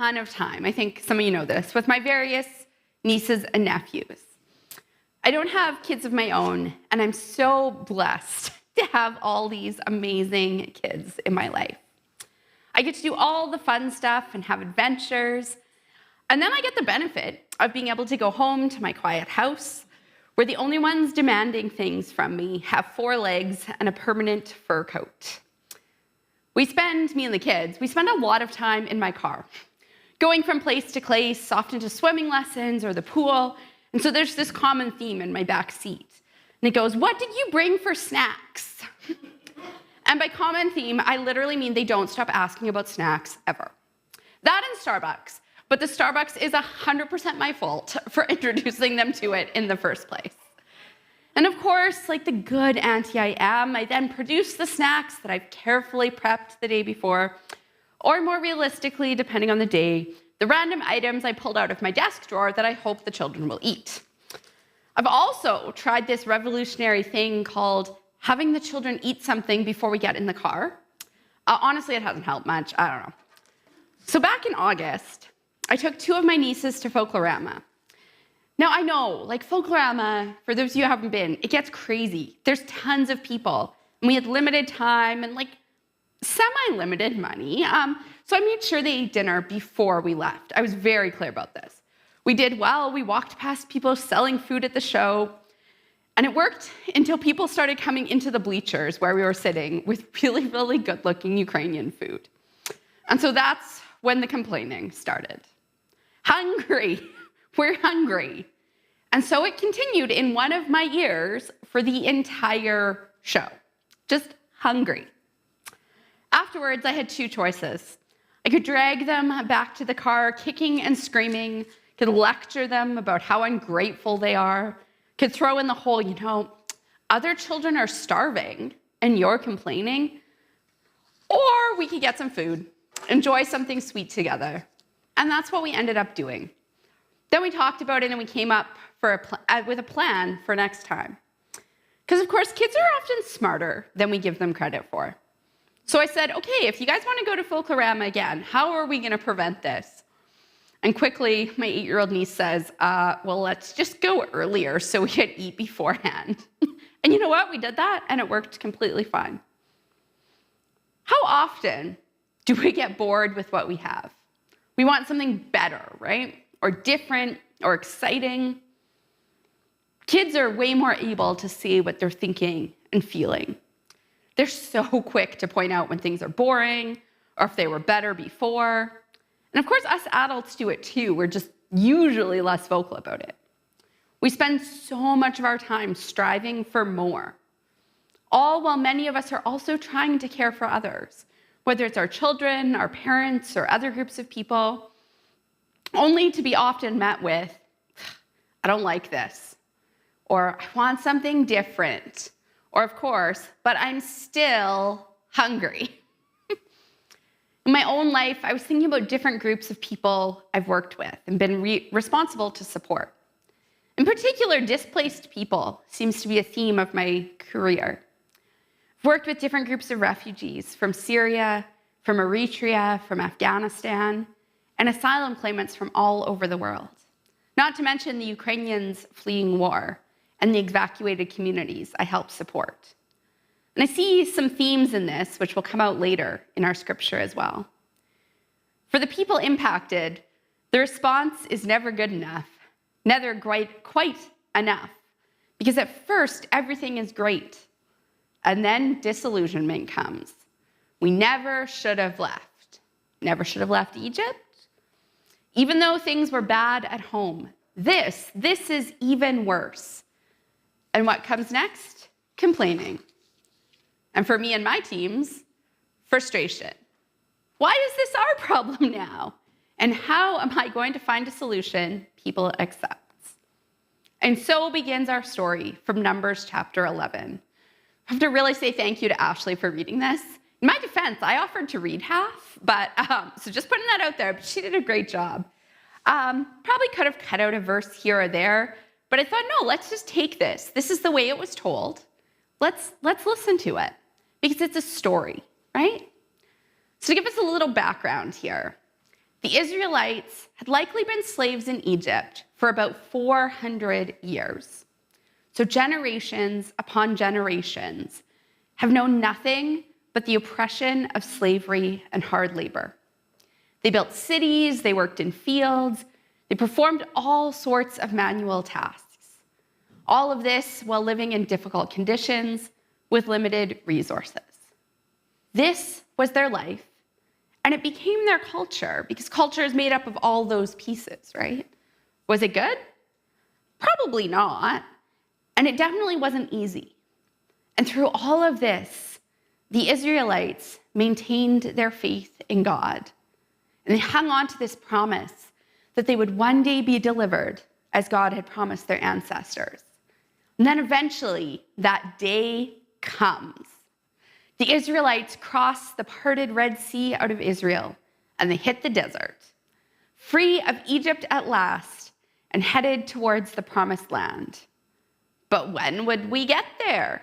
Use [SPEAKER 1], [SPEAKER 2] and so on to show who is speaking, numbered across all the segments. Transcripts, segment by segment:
[SPEAKER 1] ton of time, I think some of you know this, with my various nieces and nephews. I don't have kids of my own, and I'm so blessed to have all these amazing kids in my life. I get to do all the fun stuff and have adventures, and then I get the benefit of being able to go home to my quiet house, where the only ones demanding things from me have 4 legs and a permanent fur coat. Me and the kids, we spend a lot of time in my car, going from place to place, often to swimming lessons or the pool. And so there's this common theme in my back seat. And it goes, "What did you bring for snacks?" And by common theme, I literally mean they don't stop asking about snacks ever. That and Starbucks. But the Starbucks is 100% my fault for introducing them to it in the first place. And of course, like the good auntie I am, I then produce the snacks that I've carefully prepped the day before, or more realistically, depending on the day, the random items I pulled out of my desk drawer that I hope the children will eat. I've also tried this revolutionary thing called having the children eat something before we get in the car. Honestly, it hasn't helped much. I don't know. So back in August, I took 2 of my nieces to Folklorama. Now, I know, like Folklorama, for those of you who haven't been, it gets crazy. There's tons of people, and we had limited time and semi-limited money. So I made sure they ate dinner before we left. I was very clear about this. We did well. We walked past people selling food at the show, and it worked until people started coming into the bleachers where we were sitting with really, really good-looking Ukrainian food. And so that's when the complaining started. Hungry. We're hungry. And so it continued in one of my ears for the entire show. Just hungry. Afterwards, I had 2 choices. I could drag them back to the car, kicking and screaming, could lecture them about how ungrateful they are, could throw in the whole, other children are starving and you're complaining. Or we could get some food, enjoy something sweet together. And that's what we ended up doing. Then we talked about it and we came up with a plan for next time. Because of course, kids are often smarter than we give them credit for. So I said, okay, if you guys want to go to Folklorama again, how are we going to prevent this? And quickly, my 8-year-old niece says, well, let's just go earlier so we could eat beforehand. And you know what? We did that and it worked completely fine. How often do we get bored with what we have? We want something better, right? Or different, or exciting. Kids are way more able to see what they're thinking and feeling. They're so quick to point out when things are boring, or if they were better before. And of course, us adults do it too. We're just usually less vocal about it. We spend so much of our time striving for more, all while many of us are also trying to care for others, whether it's our children, our parents, or other groups of people, only to be often met with, "I don't like this," or "I want something different," or of course, "but I'm still hungry." In my own life, I was thinking about different groups of people I've worked with and been responsible to support. In particular, displaced people seems to be a theme of my career. I've worked with different groups of refugees from Syria, from Eritrea, from Afghanistan, and asylum claimants from all over the world, not to mention the Ukrainians fleeing war and the evacuated communities I help support. And I see some themes in this, which will come out later in our scripture as well. For the people impacted, the response is never good enough, never quite enough, because at first everything is great, and then disillusionment comes. We never should have left. Never should have left Egypt. Even though things were bad at home, this is even worse. And what comes next? Complaining. And for me and my teams, frustration. Why is this our problem now? And how am I going to find a solution people accept? And so begins our story from Numbers chapter 11. I have to really say thank you to Ashley for reading this. In my defense, I offered to read half, but so just putting that out there, but she did a great job. Probably could have cut out a verse here or there, but I thought, no, let's just take this. This is the way it was told. Let's listen to it, because it's a story, right? So to give us a little background here, The Israelites had likely been slaves in Egypt for about 400 years. So generations upon generations have known nothing but the oppression of slavery and hard labor. They built cities, they worked in fields, they performed all sorts of manual tasks. All of this while living in difficult conditions with limited resources. This was their life, and it became their culture because culture is made up of all those pieces, right? Was it good? Probably not. And it definitely wasn't easy. And through all of this, the Israelites maintained their faith in God. And they hung on to this promise that they would one day be delivered as God had promised their ancestors. And then eventually that day comes. The Israelites crossed the parted Red Sea out of Israel, and they hit the desert, free of Egypt at last, and headed towards the promised land. But when would we get there?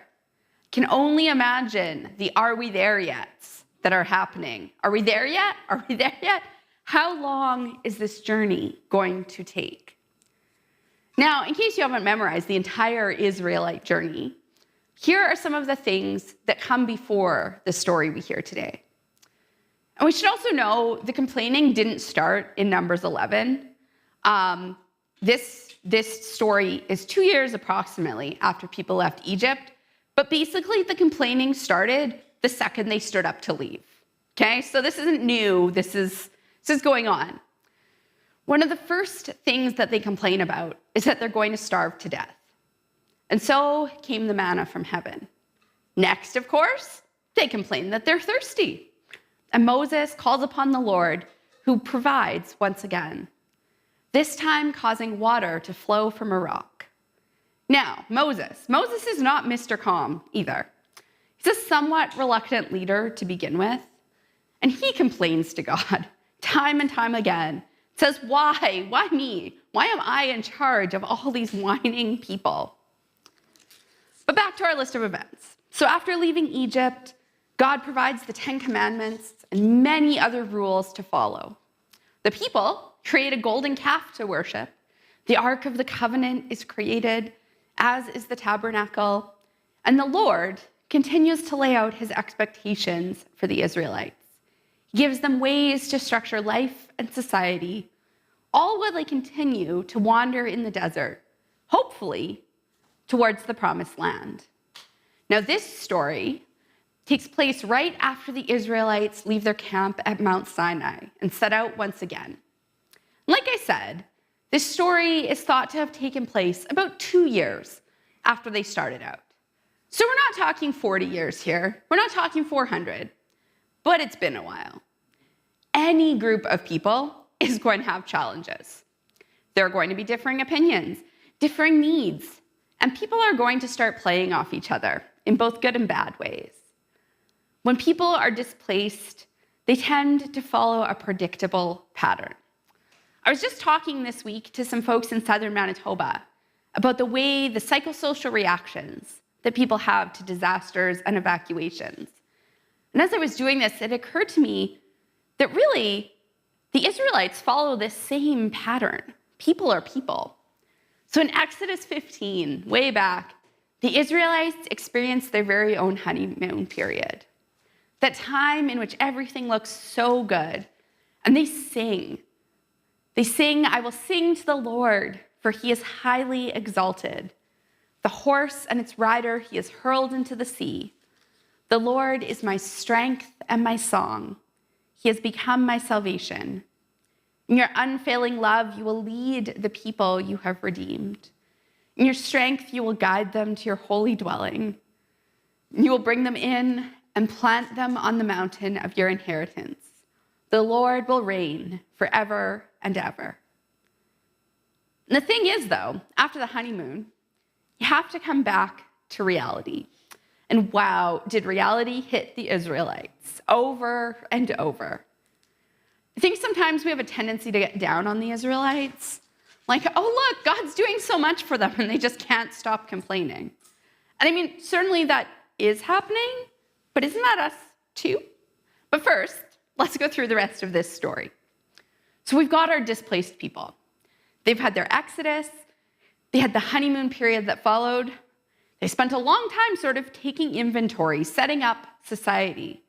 [SPEAKER 1] Can only imagine the "are we there yet" that are happening. Are we there yet? Are we there yet? How long is this journey going to take? Now, in case you haven't memorized the entire Israelite journey, here are some of the things that come before the story we hear today. And we should also know the complaining didn't start in Numbers 11. This story is 2 years approximately after people left Egypt, but basically the complaining started the second they stood up to leave. Okay, so this isn't new, this is going on. One of the first things that they complain about is that they're going to starve to death. And so came the manna from heaven. Next, of course, they complain that they're thirsty. And Moses calls upon the Lord, who provides once again, this time causing water to flow from a rock. Now, Moses is not Mr. Calm either. He's a somewhat reluctant leader to begin with, and he complains to God time and time again. Says, why? Why me? Why am I in charge of all these whining people? But back to our list of events. So after leaving Egypt, God provides the 10 Commandments and many other rules to follow. The people create a golden calf to worship. The Ark of the Covenant is created, as is the tabernacle. And the Lord continues to lay out his expectations for the Israelites. He gives them ways to structure life and society, all while they continue to wander in the desert, hopefully towards the promised land. Now, this story takes place right after the Israelites leave their camp at Mount Sinai and set out once again. Like I said, this story is thought to have taken place about 2 years after they started out. So we're not talking 40 years here. We're not talking 400, but it's been a while. Any group of people is going to have challenges. There are going to be differing opinions, differing needs, and people are going to start playing off each other in both good and bad ways. When people are displaced, they tend to follow a predictable pattern. I was just talking this week to some folks in southern Manitoba about the way the psychosocial reactions that people have to disasters and evacuations. And as I was doing this, it occurred to me that really the Israelites follow this same pattern. People are people. So in Exodus 15, way back, the Israelites experienced their very own honeymoon period. That time in which everything looks so good. And they sing. They sing, "I will sing to the Lord, for he is highly exalted. The horse and its rider he has hurled into the sea. The Lord is my strength and my song. He has become my salvation. In your unfailing love, you will lead the people you have redeemed. In your strength, you will guide them to your holy dwelling. You will bring them in and plant them on the mountain of your inheritance. The Lord will reign forever and ever." And the thing is, though, after the honeymoon, you have to come back to reality. And wow, did reality hit the Israelites over and over. I think sometimes we have a tendency to get down on the Israelites. Like, oh, look, God's doing so much for them, and they just can't stop complaining. And I mean, certainly that is happening, but isn't that us too? But first, let's go through the rest of this story. So we've got our displaced people. They've had their exodus. They had the honeymoon period that followed. They spent a long time sort of taking inventory, setting up society,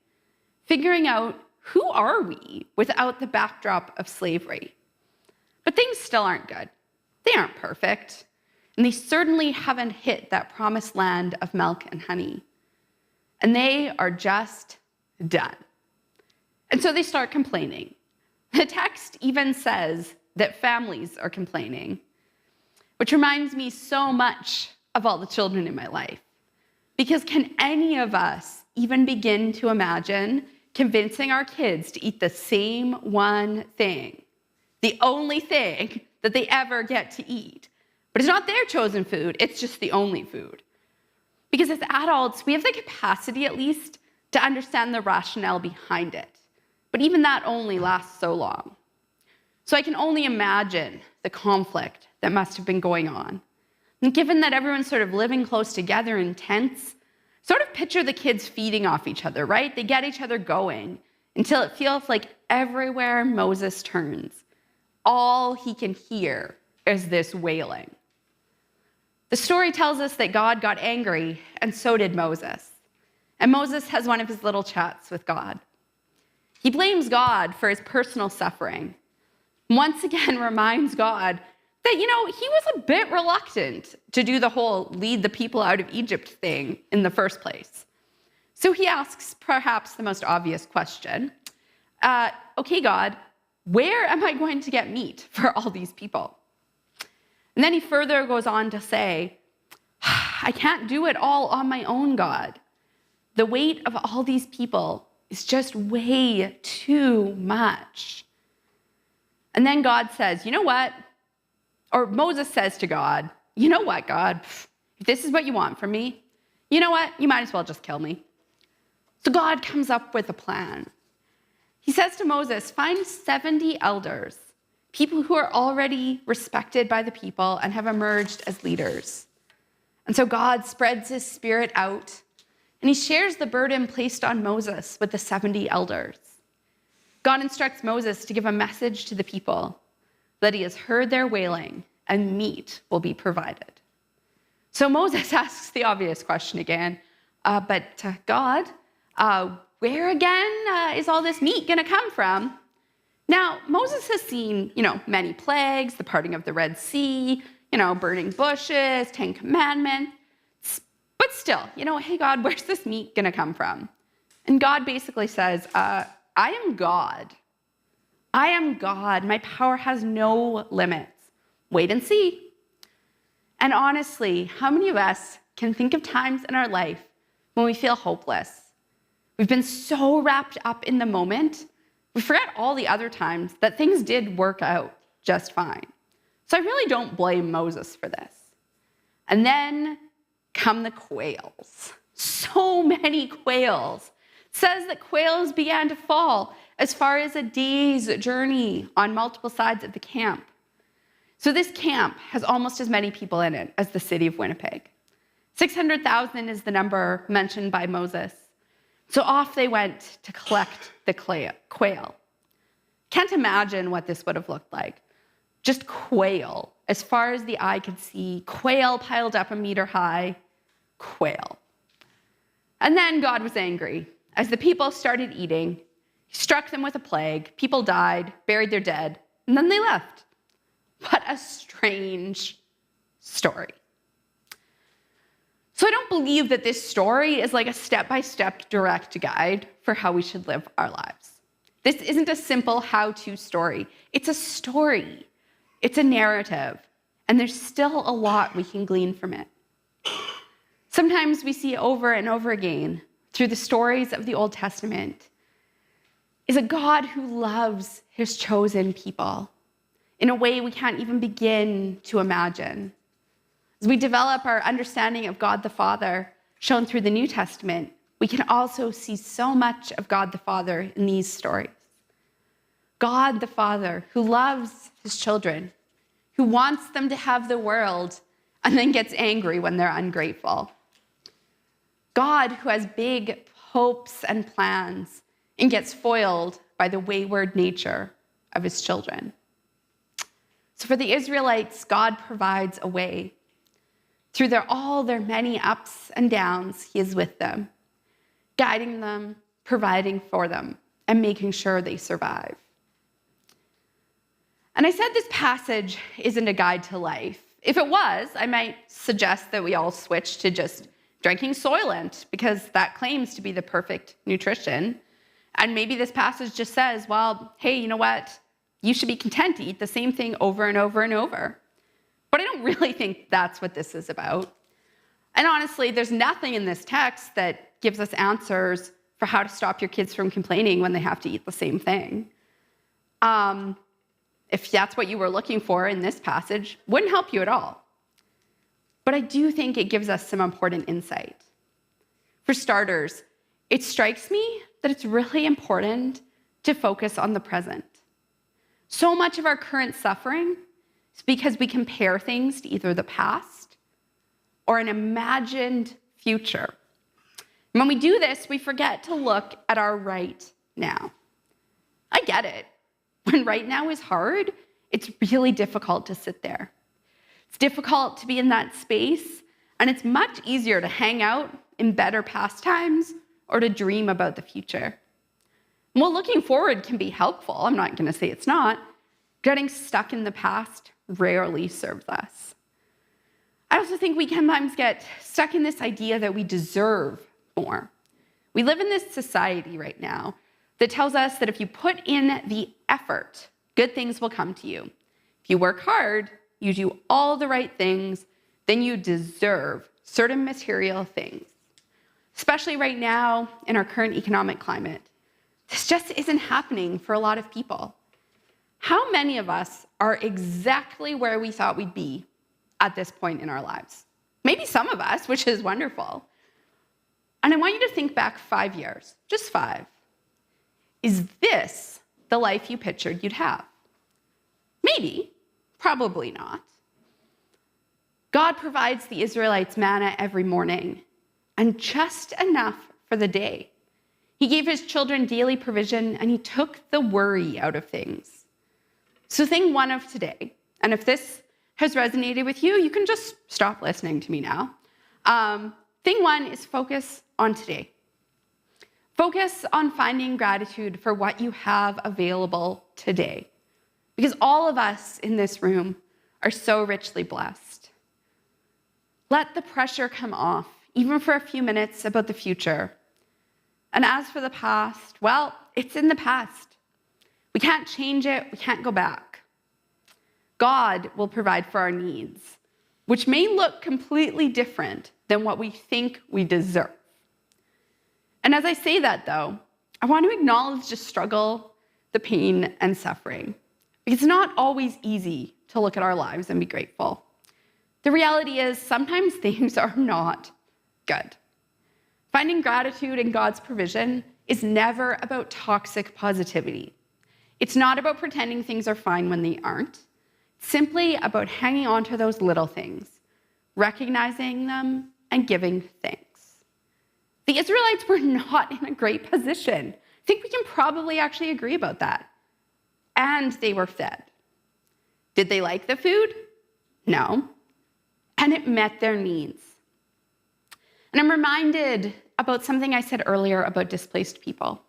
[SPEAKER 1] figuring out who are we without the backdrop of slavery. But things still aren't good. They aren't perfect. And they certainly haven't hit that promised land of milk and honey. And they are just done. And so they start complaining. The text even says that families are complaining, which reminds me so much of all the children in my life. Because can any of us even begin to imagine convincing our kids to eat the same one thing, the only thing that they ever get to eat? But it's not their chosen food, it's just the only food. Because as adults, we have the capacity at least to understand the rationale behind it. But even that only lasts so long. So I can only imagine the conflict that must have been going on. And given that everyone's sort of living close together in tents, sort of picture the kids feeding off each other, right? They get each other going until it feels like everywhere Moses turns, all he can hear is this wailing. The story tells us that God got angry, and so did Moses. And Moses has one of his little chats with God. He blames God for his personal suffering. Once again reminds God that, he was a bit reluctant to do the whole lead the people out of Egypt thing in the first place. So he asks perhaps the most obvious question. Okay, God, where am I going to get meat for all these people? And then he further goes on to say, I can't do it all on my own, God. The weight of all these people is just way too much. And then God says, you know what? Or Moses says to God, you know what, God? If this is what you want from me, you know what? You might as well just kill me. So God comes up with a plan. He says to Moses, find 70 elders, people who are already respected by the people and have emerged as leaders. And so God spreads his spirit out, and he shares the burden placed on Moses with the 70 elders. God instructs Moses to give a message to the people that he has heard their wailing and meat will be provided. So Moses asks the obvious question again, but God, where again is all this meat going to come from? Now, Moses has seen, many plagues, the parting of the Red Sea, burning bushes, 10 commandments. But still, hey, God, where's this meat going to come from? And God basically says, I am God. I am God. My power has no limits. Wait and see. And honestly, how many of us can think of times in our life when we feel hopeless? We've been so wrapped up in the moment, we forget all the other times that things did work out just fine. So I really don't blame Moses for this. And then come the quails. So many quails. It says that quails began to fall as far as a day's journey on multiple sides of the camp. So this camp has almost as many people in it as the city of Winnipeg. 600,000 is the number mentioned by Moses. So off they went to collect the quail. Can't imagine what this would have looked like. Just quail, as far as the eye could see, quail piled up a meter high, quail. And then God was angry. As the people started eating, he struck them with a plague. People died, buried their dead, and then they left. What a strange story. So I don't believe that this story is like a step-by-step direct guide for how we should live our lives. This isn't a simple how-to story. It's a story. It's a narrative. And there's still a lot we can glean from it. Sometimes we see over and over again through the stories of the Old Testament is a God who loves his chosen people in a way we can't even begin to imagine. As we develop our understanding of God the Father, shown through the New Testament, we can also see so much of God the Father in these stories. God the Father, who loves his children, who wants them to have the world, and then gets angry when they're ungrateful. God who has big hopes and plans and gets foiled by the wayward nature of his children. So for the Israelites, God provides a way. Through all their many ups and downs, he is with them, guiding them, providing for them, and making sure they survive. And I said this passage isn't a guide to life. If it was, I might suggest that we all switch to just drinking Soylent, because that claims to be the perfect nutrition. And maybe this passage just says, well, hey, you know what? You should be content to eat the same thing over and over and over. But I don't really think that's what this is about. And honestly, there's nothing in this text that gives us answers for how to stop your kids from complaining when they have to eat the same thing. If that's what you were looking for in this passage, wouldn't help you at all. But I do think it gives us some important insight. For starters, it strikes me that it's really important to focus on the present. So much of our current suffering is because we compare things to either the past or an imagined future. And when we do this, we forget to look at our right now. I get it. When right now is hard, it's really difficult to sit there. It's difficult to be in that space, and it's much easier to hang out in better past times or to dream about the future. And while looking forward can be helpful, I'm not going to say it's not, getting stuck in the past rarely serves us. I also think we can sometimes get stuck in this idea that we deserve more. We live in this society right now that tells us that if you put in the effort, good things will come to you. If you work hard, you do all the right things, then you deserve certain material things. Especially right now in our current economic climate, this just isn't happening for a lot of people. How many of us are exactly where we thought we'd be at this point in our lives? Maybe some of us, which is wonderful. And I want you to think back 5 years, just 5. Is this the life you pictured you'd have? Maybe, probably not. God provides the Israelites manna every morning, and just enough for the day. He gave his children daily provision, and he took the worry out of things. So thing 1 of today, and if this has resonated with you, you can just stop listening to me now. Thing 1 is focus on today. Focus on finding gratitude for what you have available today, because all of us in this room are so richly blessed. Let the pressure come off, even for a few minutes, about the future. And as for the past, well, it's in the past. We can't change it, we can't go back. God will provide for our needs, which may look completely different than what we think we deserve. And as I say that, though, I want to acknowledge the struggle, the pain, and suffering. Because it's not always easy to look at our lives and be grateful. The reality is sometimes things are not good. Finding gratitude in God's provision is never about toxic positivity. It's not about pretending things are fine when they aren't. It's simply about hanging on to those little things, recognizing them, and giving thanks. The Israelites were not in a great position. I think we can probably actually agree about that. And they were fed. Did they like the food? No. And it met their needs. And I'm reminded about something I said earlier about displaced people.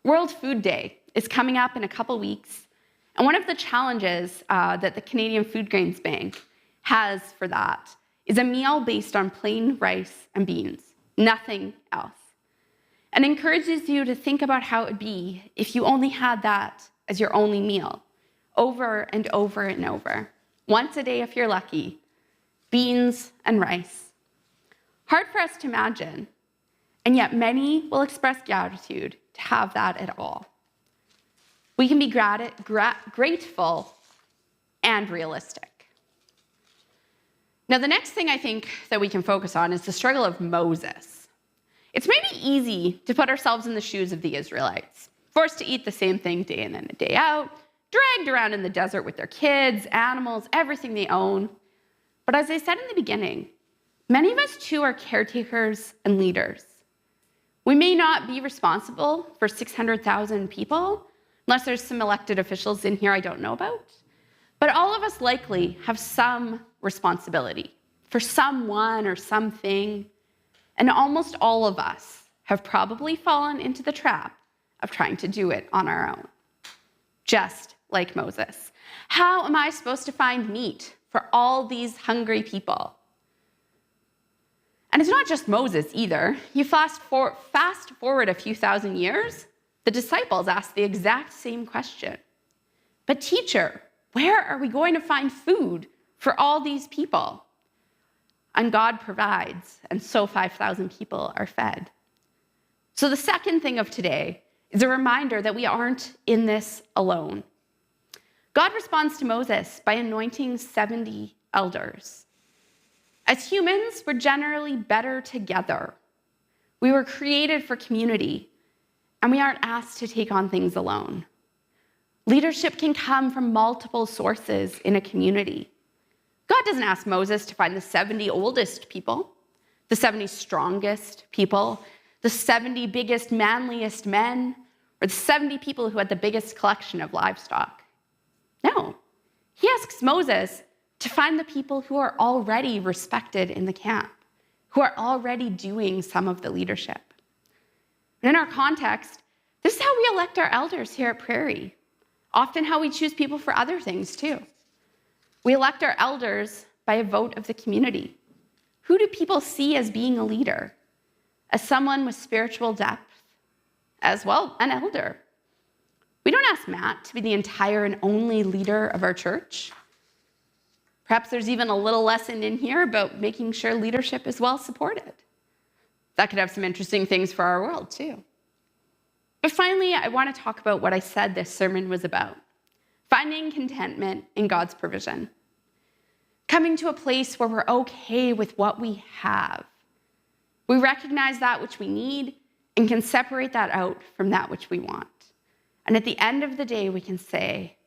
[SPEAKER 1] World Food Day is coming up in a couple weeks. And one of the challenges that the Canadian Food Grains Bank has for that is a meal based on plain rice and beans, nothing else. And encourages you to think about how it would be if you only had that as your only meal, over and over and over. Once a day if you're lucky, beans and rice. Hard for us to imagine, and yet many will express gratitude to have that at all. We can be grateful and realistic. Now, the next thing I think that we can focus on is the struggle of Moses. It's maybe easy to put ourselves in the shoes of the Israelites, forced to eat the same thing day in and day out, dragged around in the desert with their kids, animals, everything they own. But as I said in the beginning, many of us too are caretakers and leaders. We may not be responsible for 600,000 people, unless there's some elected officials in here I don't know about. But all of us likely have some responsibility for someone or something, and almost all of us have probably fallen into the trap of trying to do it on our own, just like Moses. How am I supposed to find meat for all these hungry people? And it's not just Moses either. You fast forward a few thousand years, the disciples asked the exact same question. But teacher, where are we going to find food for all these people? And God provides, and so 5,000 people are fed. So the second thing of today is a reminder that we aren't in this alone. God responds to Moses by anointing 70 elders. As humans, we're generally better together. We were created for community, and we aren't asked to take on things alone. Leadership can come from multiple sources in a community. God doesn't ask Moses to find the 70 oldest people, the 70 strongest people, the 70 biggest, manliest men, or the 70 people who had the biggest collection of livestock. No, he asks Moses to find the people who are already respected in the camp, who are already doing some of the leadership. And in our context, this is how we elect our elders here at Prairie, often how we choose people for other things too. We elect our elders by a vote of the community. Who do people see as being a leader? As someone with spiritual depth? As well, an elder. We don't ask Matt to be the entire and only leader of our church. Perhaps there's even a little lesson in here about making sure leadership is well supported. That could have some interesting things for our world too. But finally, I want to talk about what I said this sermon was about. Finding contentment in God's provision. Coming to a place where we're okay with what we have. We recognize that which we need and can separate that out from that which we want. And at the end of the day, we can say,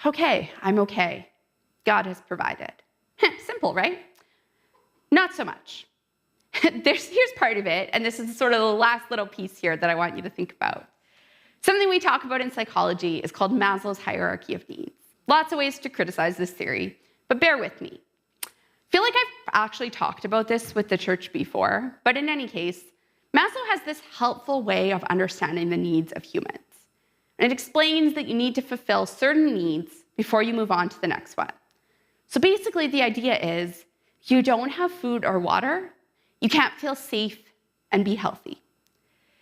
[SPEAKER 1] okay, I'm okay. God has provided. Simple, right? Not so much. Here's part of it, and this is sort of the last little piece here that I want you to think about. Something we talk about in psychology is called Maslow's hierarchy of needs. Lots of ways to criticize this theory, but bear with me. I feel like I've actually talked about this with the church before, but in any case, Maslow has this helpful way of understanding the needs of humans. And it explains that you need to fulfill certain needs before you move on to the next one. So basically, the idea is if you don't have food or water, you can't feel safe and be healthy.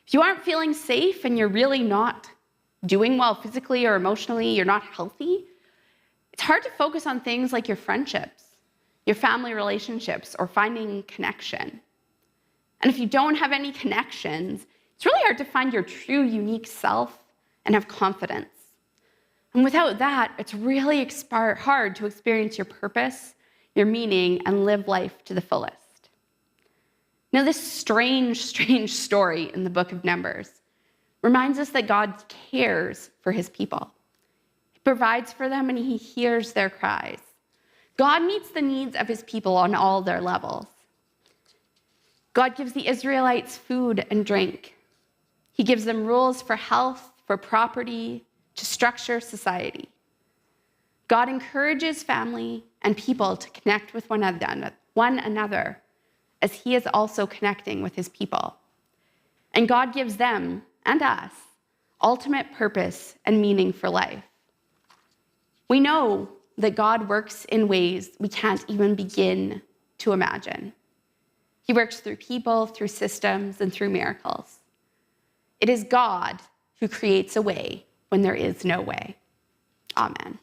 [SPEAKER 1] If you aren't feeling safe and you're really not doing well physically or emotionally, you're not healthy, it's hard to focus on things like your friendships, your family relationships, or finding connection. And if you don't have any connections, it's really hard to find your true, unique self and have confidence. And without that, it's really hard to experience your purpose, your meaning, and live life to the fullest. Now, this strange story in the book of Numbers reminds us that God cares for his people. He provides for them and he hears their cries. God meets the needs of his people on all their levels. God gives the Israelites food and drink. He gives them rules for health, for property, to structure society. God encourages family and people to connect with one another as he is also connecting with his people. And God gives them and us ultimate purpose and meaning for life. We know that God works in ways we can't even begin to imagine. He works through people, through systems, and through miracles. It is God who creates a way when there is no way. Amen.